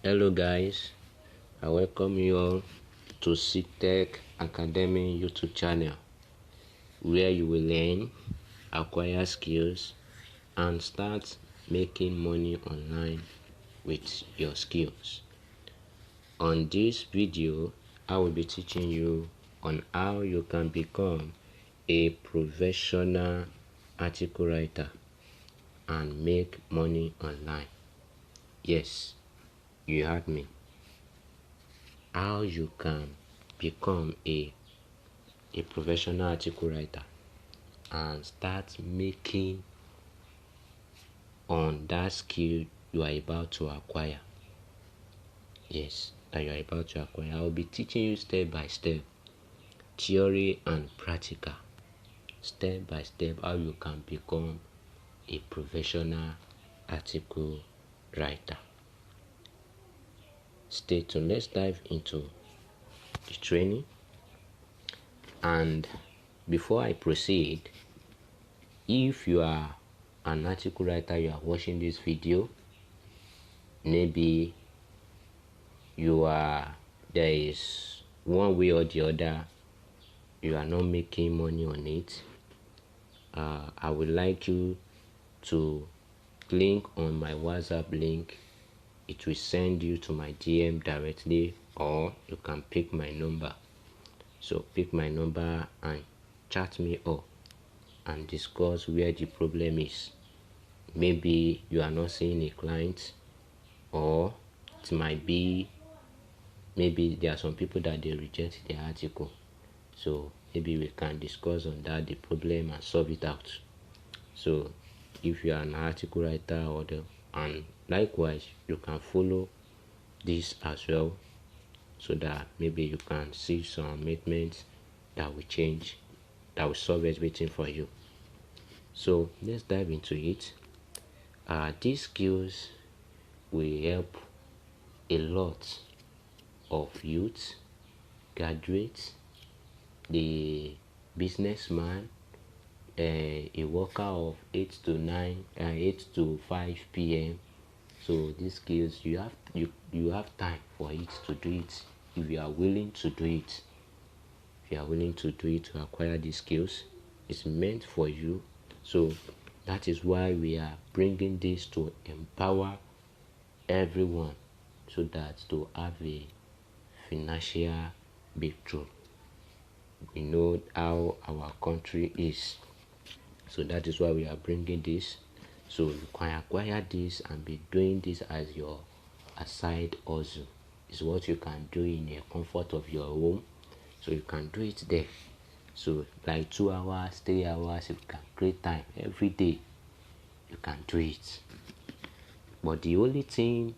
Hello guys, I welcome you all to CTech Academy YouTube channel, where you will learn, acquire skills and start making money online with your skills. On this video, I will be teaching you on how you can become a professional article writer and make money online. Yes, you heard me. How you can become a professional article writer and start making on that skill you are about to acquire. Yes, that you are about to acquire. I will be teaching you step by step, theory and practical, step by step, how you can become a professional article writer. Stay tuned. Let's dive into the training. And before I proceed, if you are an article writer, you are watching this video, maybe there is one way or the other you are not making money on it. I would like you to click on my WhatsApp link. It will send you to my DM directly, or you can pick my number. So pick my number and chat me up and discuss where the problem is. Maybe you are not seeing a client, or it might be maybe there are some people that they reject the article. So maybe we can discuss on that, the problem, and solve it out. So if you are an article writer and likewise you can follow this as well, so that maybe you can see some amendments that will change, that will solve everything for you. So let's dive into it. These skills will help a lot of youth, graduates, the businessman, a worker of 8 to 5 p.m. So these skills, you have time for it to do it if you are willing to do it. If you are willing to do it, to acquire these skills, it's meant for you. So that is why we are bringing this to empower everyone, so that to have a financial breakthrough. We know how our country is, so that is why we are bringing this. So you can acquire this and be doing this as your side hustle. It's what you can do in the comfort of your home, so you can do it there. So like 2 hours, 3 hours, you can create time every day, you can do it. But the only thing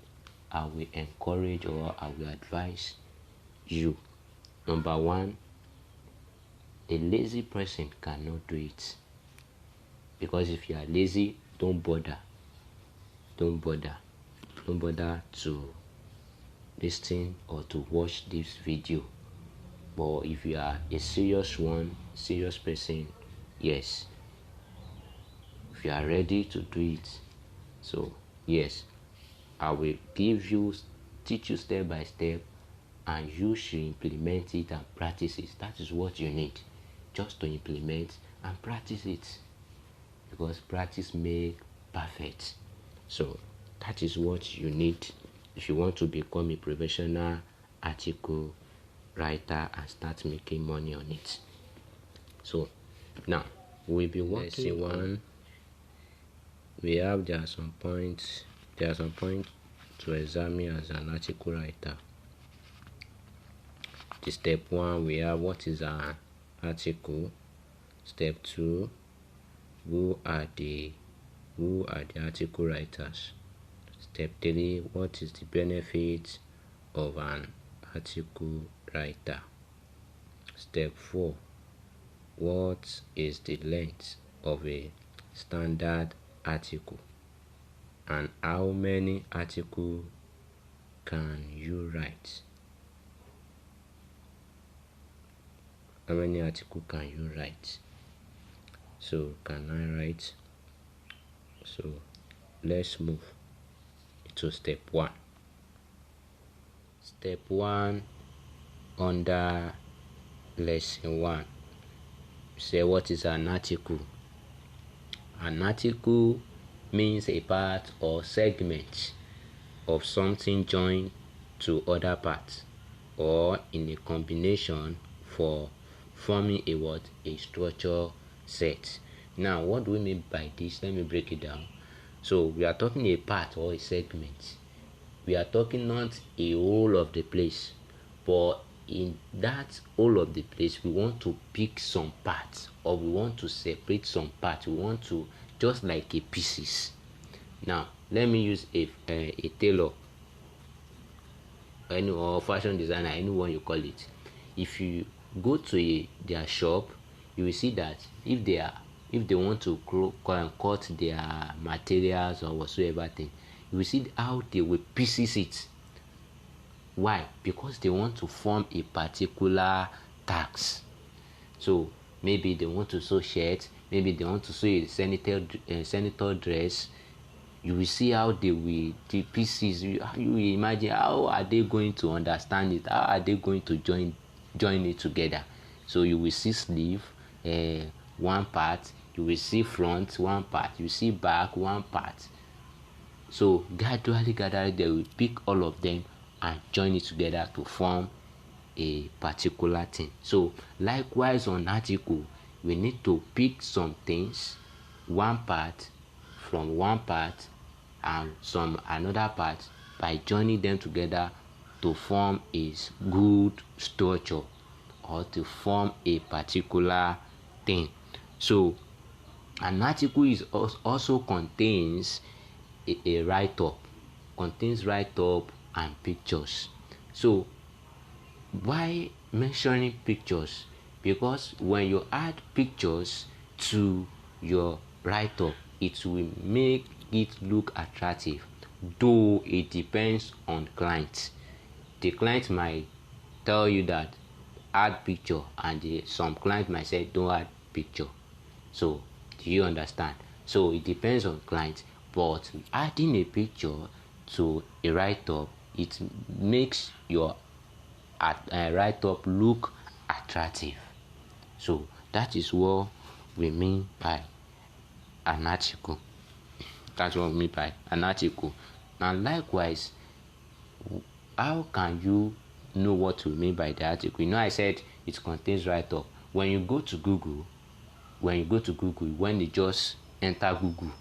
I will encourage, or I will advise you, number one, a lazy person cannot do it. Because if you are lazy, don't bother to listen or to watch this video. But if you are a serious person, yes, if you are ready to do it, so yes, I will teach you step by step, and you should implement it and practice it. That is what you need, just to implement and practice it, because practice makes perfect. So that is what you need if you want to become a professional article writer and start making money on it. So now we'll be working on, there are some points to examine as an article writer. The step 1, we have what is an article. Step 2, who are the article writers. Step 3, what is the benefit of an article writer. Step 4, what is the length of a standard article, and how many articles can you write? How many articles can you write? So can I write? So let's move to step 1. Step 1 under lesson 1. Say, what is an article? An article means a part or segment of something joined to other parts or in a combination for forming a what? A structure set. Now, what do we mean by this? Let me break it down. So we are talking a part or a segment. We are talking not a whole of the place, but in that whole of the place we want to pick some parts, or we want to separate some parts. We want to, just like a pieces. Now let me use a tailor, or fashion designer, anyone you call it. If you go to their shop, you will see that if they want to cut their materials or whatsoever thing, you will see how they will pieces it. Why? Because they want to form a particular task. So maybe they want to sew shirt, maybe they want to sew a senator dress. You will see how they will, the pieces, you imagine how are they going to understand it, how are they going to join it together. So you will see sleeve, one part, you will see front, one part, you see back, one part. So gradually they will pick all of them and join it together to form a particular thing. So likewise on article, we need to pick some things, one part from one part and some another part, by joining them together to form a good structure or to form a particular thing. So an article is also contains a write-up, contains write-up and pictures. So why mentioning pictures? Because when you add pictures to your write-up, it will make it look attractive, though it depends on client. The client might tell you that add picture, and some client might say don't add picture. So do you understand? So it depends on client, but adding a picture to a write-up, it makes your write-up look attractive. So that is what we mean by an article. That's what we mean by an article. Now likewise, how can you know what we mean by the article? I said it contains write-up. When you go to Google, when you just enter Google,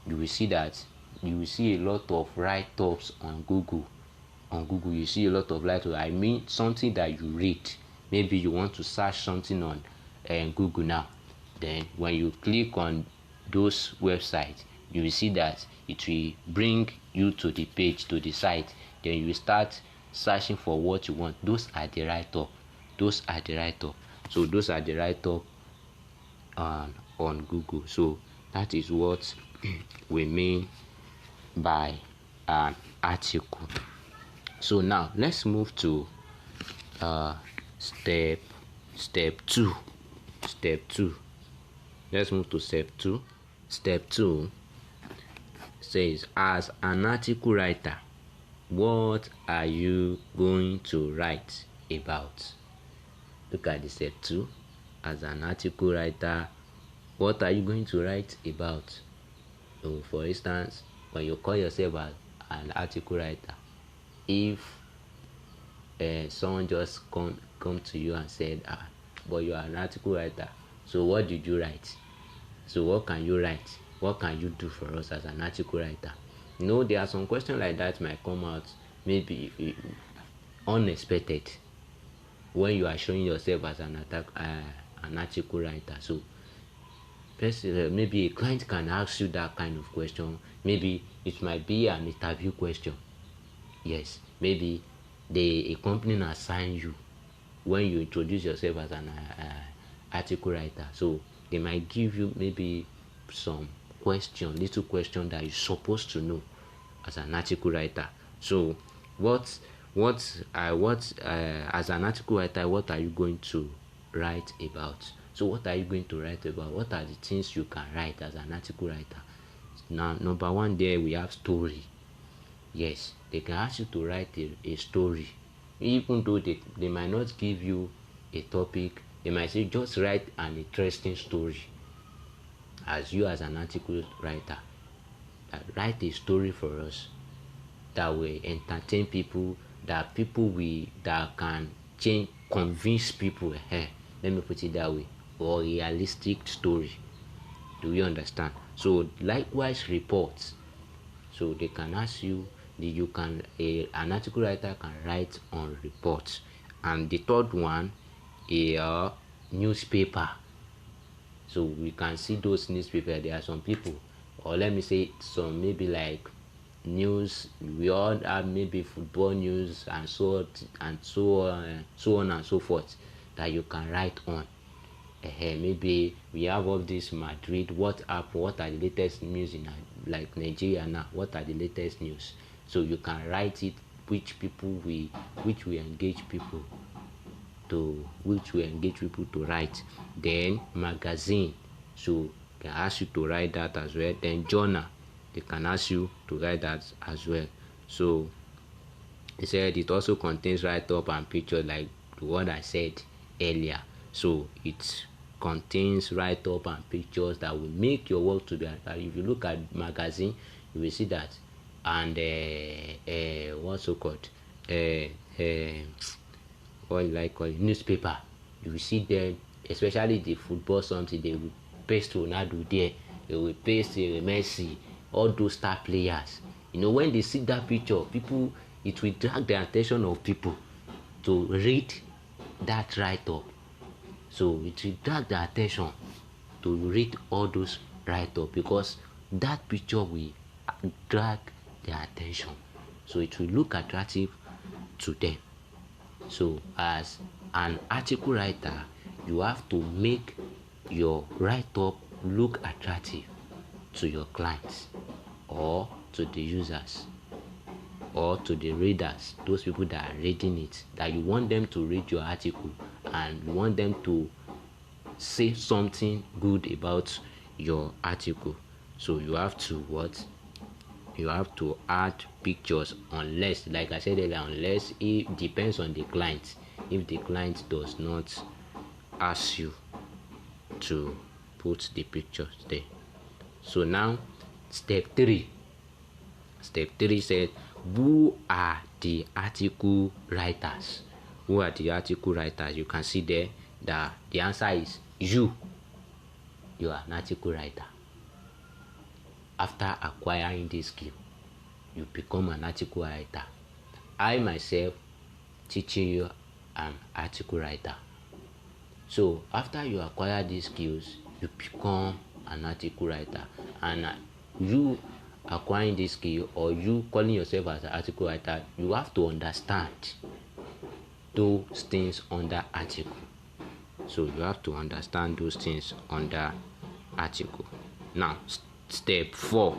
you will see a lot of write-ups on Google. You see a lot of write-ups. I mean something that you read. Maybe you want to search something on Google now. Then when you click on those websites, you will see that it will bring you to the page, to the site. Then you will start searching for what you want. Those are the write-up. So those are the write-up on Google. So that is what we mean by an article. So now let's move to step 2. Let's move to step 2. Step 2 says, as an article writer, what are you going to write about? Look at the step 2. As an article writer, what are you going to write about? So for instance, when you call yourself an article writer, if someone just come to you and said, but you are an article writer, so what did you write? So what can you write? What can you do for us as an article writer? There are some questions like that might come out, maybe unexpected, when you are showing yourself as an article writer. So maybe a client can ask you that kind of question. Maybe it might be an interview question. Yes, maybe a company assign you when you introduce yourself as an article writer. So they might give you maybe some little question that you're supposed to know as an article writer. So as an article writer, what are you going to write about? So what are you going to write about? What are the things you can write as an article writer? Now, number 1 there we have story. Yes, they can ask you to write a story. even though they might not give you a topic, they might say just write an interesting story. As you as an article writer, write a story for us that will entertain people, that people will, that can change, convince people. Let me put it that way, or realistic story. Do you understand? So likewise reports. So they can ask you, you can an article writer can write on reports. And the third one, a newspaper. So we can see those newspaper. There are some people, or let me say some, maybe like news. We all have maybe football news and so on and so on and so forth, that you can write on. Maybe we have all this Madrid, what happened, what are the latest news in like Nigeria now, what are the latest news. So you can write it, which will engage people to write. Then magazine, so they can ask you to write that as well. Then journal, they can ask you to write that as well. So he said it also contains write-up and picture, like what I said earlier. So it contains write-up and pictures that will make your work to be. If you look at magazine, you will see that. And what's so called what you like call it, newspaper, you will see there, especially the football something, they will paste Ronaldo there, they will paste Messi, all those star players. When they see that picture, people, it will drag the attention of people to read that write-up. So it will drag the attention to read all those write-up, because that picture will drag their attention, so it will look attractive to them. So as an article writer, you have to make your write-up look attractive to your clients, or to the users, or to the readers, those people that are reading it, that you want them to read your article and you want them to say something good about your article. So you have to add pictures, unless, like I said earlier, unless it depends on the client. If the client does not ask you to put the pictures there. So now step 3 said, who are the article writers? You can see there that the answer is you are an article writer. After acquiring this skill, you become an article writer. I myself teaching you an article writer. So after you acquire these skills, you become an article writer. And you acquiring this skill, or you calling yourself as an article writer, you have to understand those things under article. So you have to understand those things under article. Now step 4